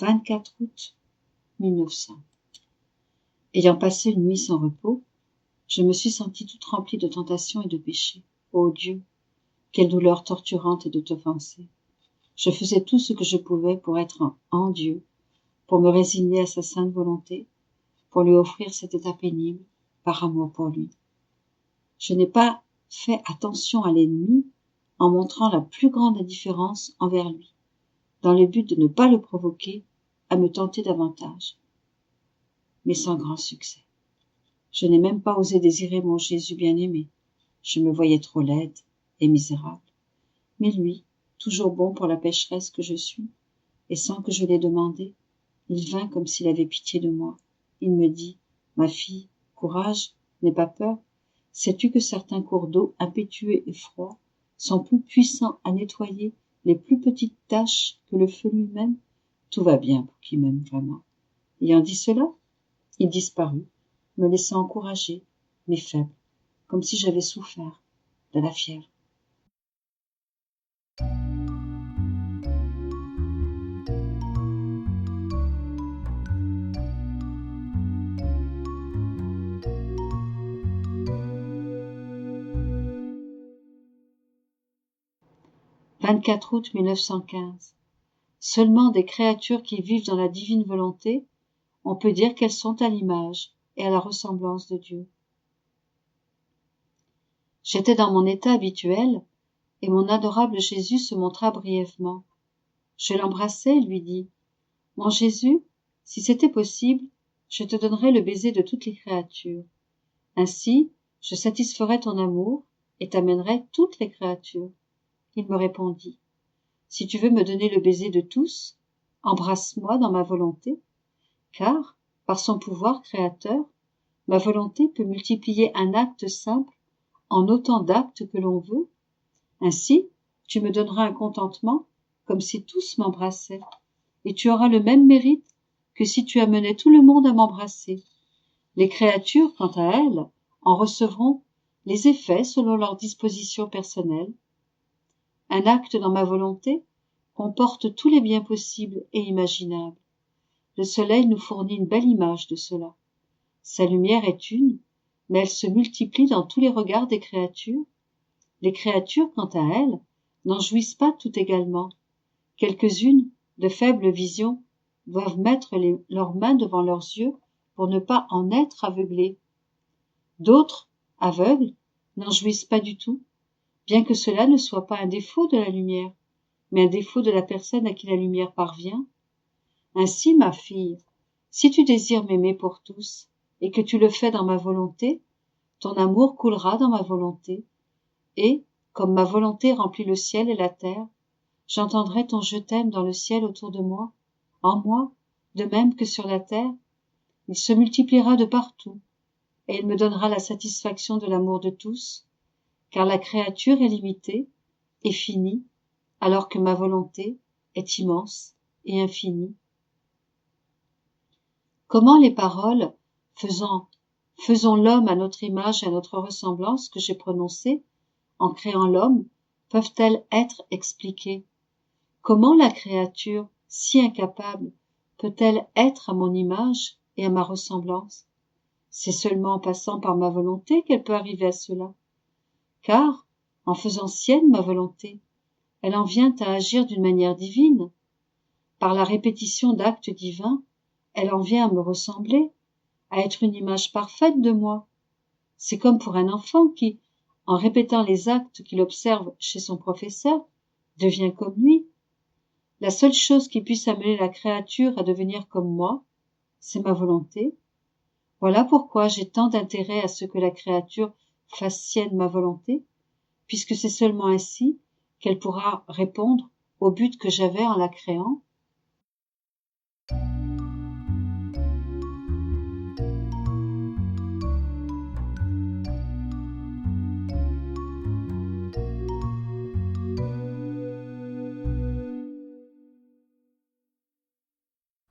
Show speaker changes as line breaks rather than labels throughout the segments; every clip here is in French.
24 août 1900. Ayant passé une nuit sans repos, je me suis sentie toute remplie de tentations et de péchés. Ô Dieu, quelle douleur torturante est de t'offenser. Je faisais tout ce que je pouvais pour être en Dieu, pour me résigner à sa sainte volonté, pour lui offrir cet état pénible, par amour pour lui. Je n'ai pas fait attention à l'ennemi en montrant la plus grande indifférence envers lui, dans le but de ne pas le provoquer à me tenter davantage. Mais sans grand succès. Je n'ai même pas osé désirer mon Jésus bien-aimé. Je me voyais trop laide et misérable. Mais lui, toujours bon pour la pécheresse que je suis, et sans que je l'aie demandé, il vint comme s'il avait pitié de moi. Il me dit, « Ma fille, courage, n'aie pas peur. Sais-tu que certains cours d'eau impétueux et froids sont plus puissants à nettoyer les plus petites taches que le feu lui-même? Tout va bien pour qui m'aime vraiment. » Ayant dit cela, il disparut, me laissant encouragée, mais faible, comme si j'avais souffert de la fièvre. « 24 août 1915. Seulement des créatures qui vivent dans la divine volonté, on peut dire qu'elles sont à l'image et à la ressemblance de Dieu. J'étais dans mon état habituel, et mon adorable Jésus se montra brièvement. Je l'embrassai et lui dis, « Mon Jésus, si c'était possible, je te donnerais le baiser de toutes les créatures. Ainsi, je satisferais ton amour et t'amènerais toutes les créatures. » Il me répondit, « Si tu veux me donner le baiser de tous, embrasse-moi dans ma volonté, car, par son pouvoir créateur, ma volonté peut multiplier un acte simple en autant d'actes que l'on veut. Ainsi, tu me donneras un contentement comme si tous m'embrassaient, et tu auras le même mérite que si tu amenais tout le monde à m'embrasser. Les créatures, quant à elles, en recevront les effets selon leur disposition personnelle. Un acte dans ma volonté comporte tous les biens possibles et imaginables. Le soleil nous fournit une belle image de cela. Sa lumière est une, mais elle se multiplie dans tous les regards des créatures. Les créatures, quant à elles, n'en jouissent pas tout également. Quelques-unes, de faible vision, doivent mettre leurs mains devant leurs yeux pour ne pas en être aveuglées. D'autres, aveugles, n'en jouissent pas du tout, bien que cela ne soit pas un défaut de la lumière, mais un défaut de la personne à qui la lumière parvient. Ainsi, ma fille, si tu désires m'aimer pour tous, et que tu le fais dans ma volonté, ton amour coulera dans ma volonté, et, comme ma volonté remplit le ciel et la terre, j'entendrai ton je t'aime dans le ciel autour de moi, en moi, de même que sur la terre. Il se multipliera de partout, et il me donnera la satisfaction de l'amour de tous, car la créature est limitée et finie, alors que ma volonté est immense et infinie. Comment les paroles « faisons l'homme à notre image et à notre ressemblance » que j'ai prononcées, en créant l'homme, peuvent-elles être expliquées? Comment la créature, si incapable, peut-elle être à mon image et à ma ressemblance? C'est seulement en passant par ma volonté qu'elle peut arriver à cela. Car, en faisant sienne ma volonté, elle en vient à agir d'une manière divine. Par la répétition d'actes divins, elle en vient à me ressembler, à être une image parfaite de moi. C'est comme pour un enfant qui, en répétant les actes qu'il observe chez son professeur, devient comme lui. La seule chose qui puisse amener la créature à devenir comme moi, c'est ma volonté. Voilà pourquoi j'ai tant d'intérêt à ce que la créature fasse sienne ma volonté, puisque c'est seulement ainsi qu'elle pourra répondre au but que j'avais en la créant.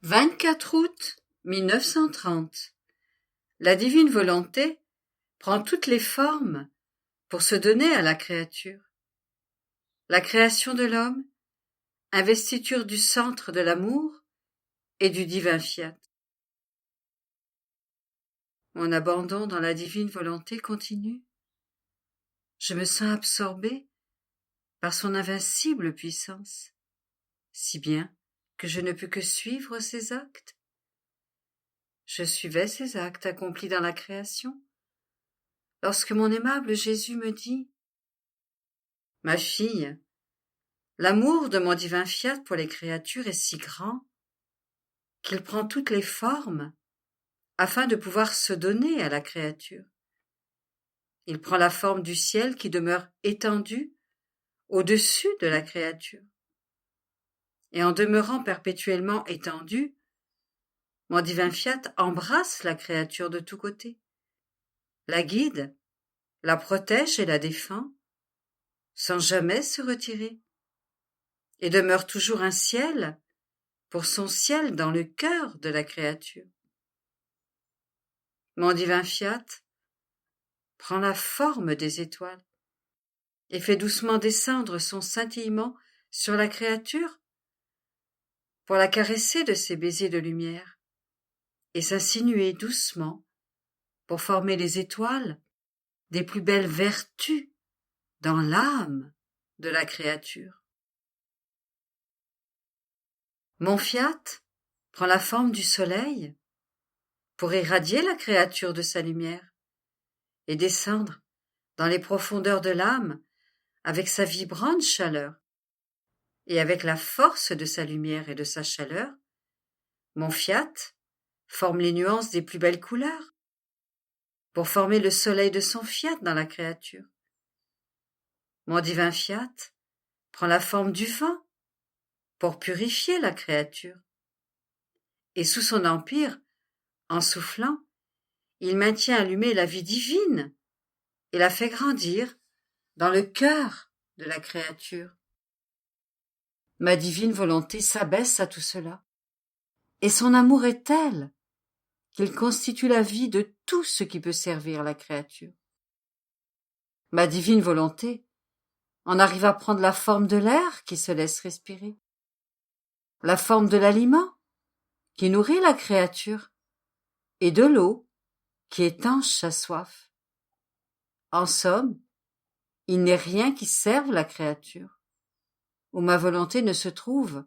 « 24 août 1930. La divine volonté prend toutes les formes pour se donner à la créature. La création de l'homme, investiture du centre de l'amour,
et du divin fiat. Mon abandon dans la divine volonté continue. Je me sens absorbé par son invincible puissance, si bien que je ne pus que suivre ses actes. Je suivais ces actes accomplis dans la création, lorsque mon aimable Jésus me dit « Ma fille, l'amour de mon divin fiat pour les créatures est si grand qu'il prend toutes les formes afin de pouvoir se donner à la créature. Il prend la forme du ciel qui demeure étendu au-dessus de la créature. Et en demeurant perpétuellement étendu, mon divin fiat embrasse la créature de tous côtés, la guide, la protège et la défend, sans jamais se retirer, et demeure toujours un ciel pour son ciel dans le cœur de la créature. Mon divin fiat prend la forme des étoiles et fait doucement descendre son scintillement sur la créature pour la caresser de ses baisers de lumière et s'insinuer doucement pour former les étoiles des plus belles vertus dans l'âme de la créature. Mon fiat prend la forme du soleil pour irradier la créature de sa lumière et descendre dans les profondeurs de l'âme avec sa vibrante chaleur. Et avec la force de sa lumière et de sa chaleur, mon fiat forme les nuances des plus belles couleurs pour former le soleil de son fiat dans la créature. Mon divin fiat prend la forme du vent pour purifier la créature. Et sous son empire, en soufflant, il maintient allumée la vie divine et la fait grandir dans le cœur de la créature. Ma divine volonté s'abaisse à tout cela, et son amour est tel qu'il constitue la vie de tout ce qui peut servir la créature. Ma divine volonté en arrive à prendre la forme de l'air qui se laisse respirer, la forme de l'aliment qui nourrit la créature, et de l'eau qui étanche sa soif. En somme, il n'est rien qui serve la créature, où ma volonté ne se trouve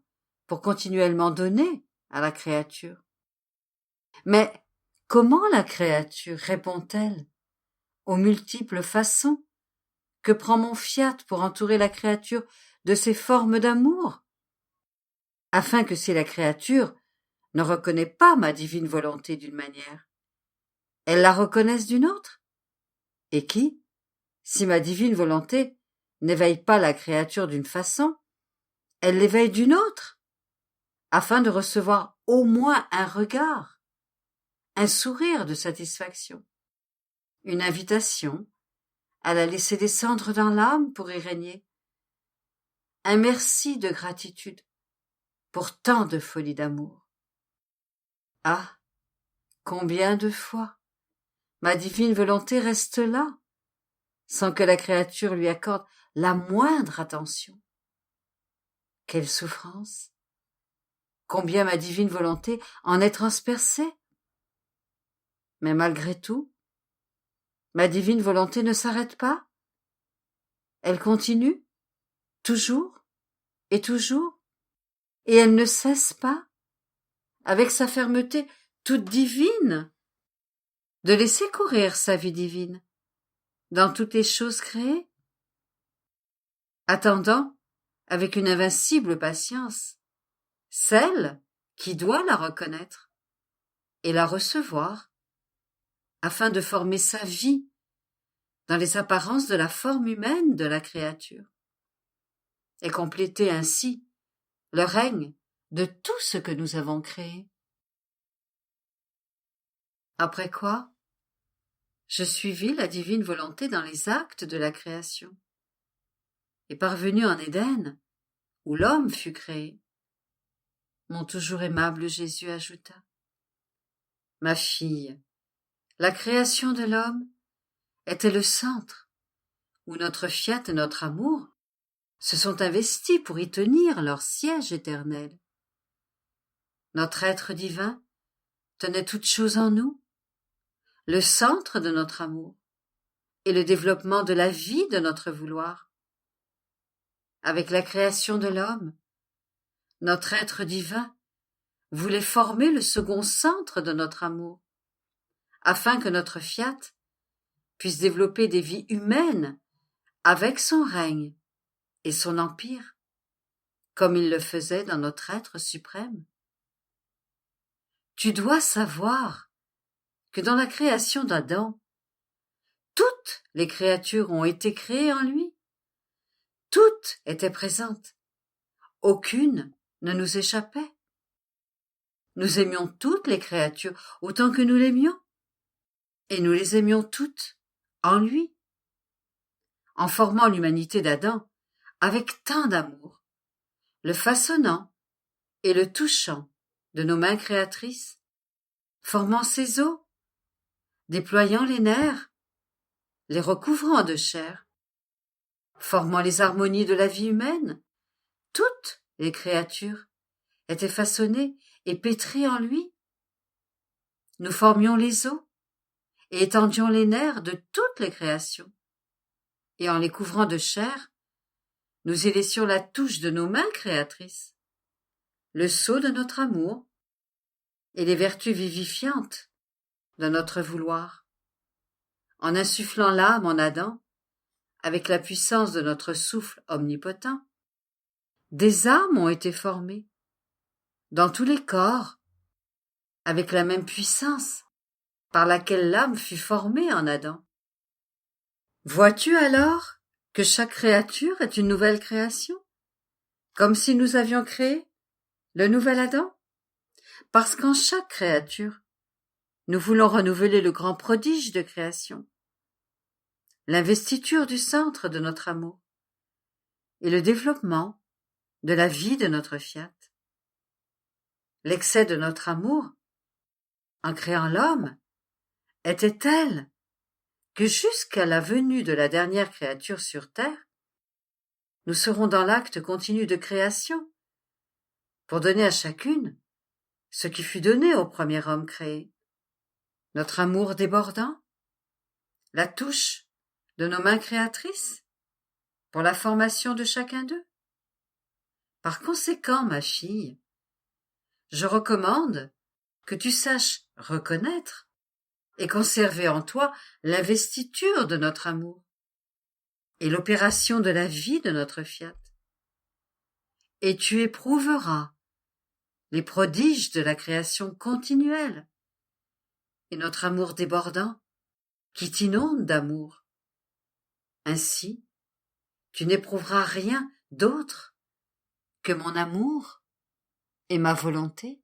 pour continuellement donner à la créature. Mais comment la créature répond-elle aux multiples façons que prend mon fiat pour entourer la créature de ses formes d'amour, afin que si la créature ne reconnaît pas ma divine volonté d'une manière, elle la reconnaisse d'une autre, et qui, si ma divine volonté n'éveille pas la créature d'une façon, elle l'éveille d'une autre, afin de recevoir au moins un regard, un sourire de satisfaction, une invitation à la laisser descendre dans l'âme pour y régner, un merci de gratitude pour tant de folie d'amour. Ah, combien de fois ma divine volonté reste là, sans que la créature lui accorde la moindre attention. Quelle souffrance! Combien ma divine volonté en est transpercée! Mais malgré tout, ma divine volonté ne s'arrête pas. Elle continue, toujours, et elle ne cesse pas, avec sa fermeté toute divine, de laisser courir sa vie divine dans toutes les choses créées, attendant, avec une invincible patience, celle qui doit la reconnaître et la recevoir, afin de former sa vie dans les apparences de la forme humaine de la créature, et compléter ainsi le règne de tout ce que nous avons créé. Après quoi, je suivis la divine volonté dans les actes de la création, et parvenu en Éden, où l'homme fut créé, mon toujours aimable Jésus ajouta : « Ma fille, la création de l'homme était le centre où notre fiat et notre amour se sont investis pour y tenir leur siège éternel. notre être divin, tenait toutes choses en nous, le centre de notre amour et le développement de la vie de notre vouloir. Avec la création de l'homme, notre être divin voulait former le second centre de notre amour, afin que notre fiat puisse développer des vies humaines avec son règne et son empire, comme il le faisait dans notre être suprême. Tu dois savoir que dans la création d'Adam, toutes les créatures ont été créées en lui. Toutes étaient présentes. Aucune ne nous échappait. Nous aimions toutes les créatures autant que nous l'aimions, et nous les aimions toutes en lui. En formant l'humanité d'Adam avec tant d'amour, le façonnant et le touchant de nos mains créatrices, formant ses os, déployant les nerfs, les recouvrant de chair, formant les harmonies de la vie humaine, toutes les créatures étaient façonnées et pétries en lui. Nous formions les os et étendions les nerfs de toutes les créations, et en les couvrant de chair, nous y laissions la touche de nos mains créatrices, le sceau de notre amour et les vertus vivifiantes de notre vouloir. En insufflant l'âme en Adam, avec la puissance de notre souffle omnipotent, des âmes ont été formées, dans tous les corps, avec la même puissance par laquelle l'âme fut formée en Adam. Vois-tu alors que chaque créature est une nouvelle création, comme si nous avions créé le nouvel Adam? Parce qu'en chaque créature, nous voulons renouveler le grand prodige de création, l'investiture du centre de notre amour et le développement de la vie de notre fiat. L'excès de notre amour, en créant l'homme, était tel que jusqu'à la venue de la dernière créature sur terre, nous serons dans l'acte continu de création, pour donner à chacune ce qui fut donné au premier homme créé. Notre amour débordant, la touche de nos mains créatrices, pour la formation de chacun d'eux. Par conséquent, ma fille, je recommande que tu saches reconnaître et conserver en toi l'investiture de notre amour et l'opération de la vie de notre fiat. Et tu éprouveras les prodiges de la création continuelle et notre amour débordant qui t'inonde d'amour. Ainsi, tu n'éprouveras rien d'autre que mon amour et ma volonté.